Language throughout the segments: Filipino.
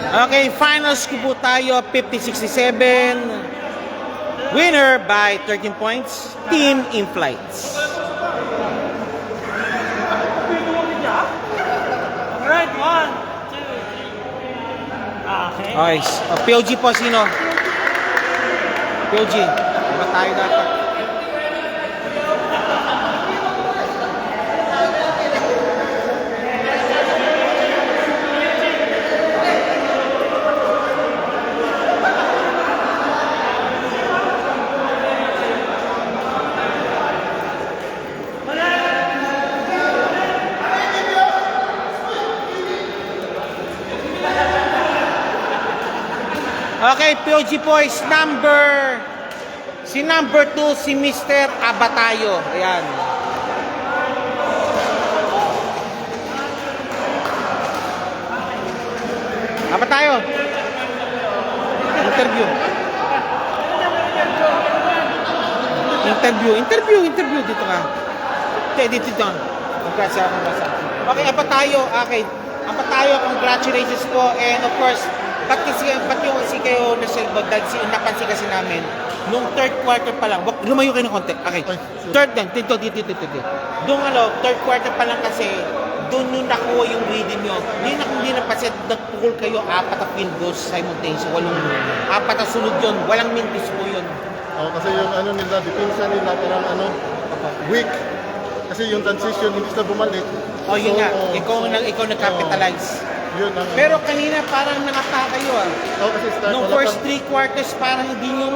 Okay, finals ko po tayo, 50-67. Winner by 13 points, Team In-Flights. Alright, 1, 2, 3. Okay. Okay, POG po sino? POG, diba tayo dapat? Okay, POG Boys, si number 2, si Mr. Abatayo. Ayan. Abatayo. Interview. Dito ka. Dito. Congrats. Okay, Abatayo. Okay. Abatayo, congratulations po. And of course, ba't yung kasi kayo naselbog dahil napansin kasi namin nung third quarter pa lang, lumayo kayo ng konti. Okay. Third lang, dito. Doon third quarter pa lang kasi doon yung nakuha yung rhythm nyo. Hindi na kasi nagpukul kayo 4 na field goals simultaneous. 4 na sunod yun. Walang mintis po yun. Kasi yung nila, depensa nila parang weak. Kasi yung transition hindi sila bumalik. Yun nga. Ikaw nag-capitalize. Yun ang, Pero kanina parang nakata kayo kasi start, nung first 3 quarters parang hindi nyo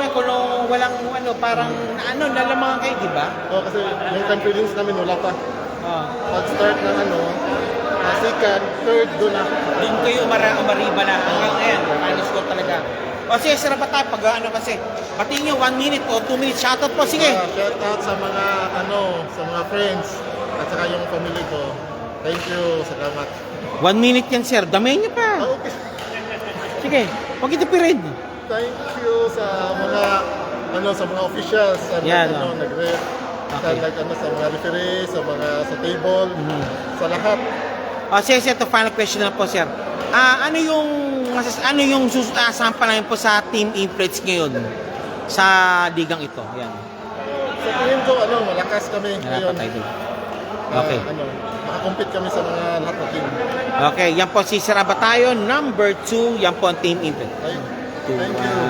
walang parang nalamangan kayo, di ba? kasi yung confidence namin wala pa. Pag-start ng second, third, doon na. Doon kayo umariba na hanggang ngayon. Final score talaga. Sige, sarap pa tayo pag kasi pati nyo 1 minute o 2 minutes. Shoutout po, sige. Shoutout sa mga sa mga friends at saka yung family ko. Thank you, salamat. 1 minute yan, sir. Damayin niyo pa. Okay. Sige, huwag ito pirin. Thank you sa mga sa mga officials sa nag-ref. Okay. Sa mga referees, sa mga table, sa lahat. Sige, ito final question na po, sir. Ano yung asahan pa namin po sa Team In-Flights ngayon sa ligang ito? Yan. Sa tingin ko, malakas kami ngayon. Okay. Makakompete kami sa mga lahat ng team. Okay, yan po si Sir Abatayo, number 2. Yan po ang Team In-Flights. Thank you.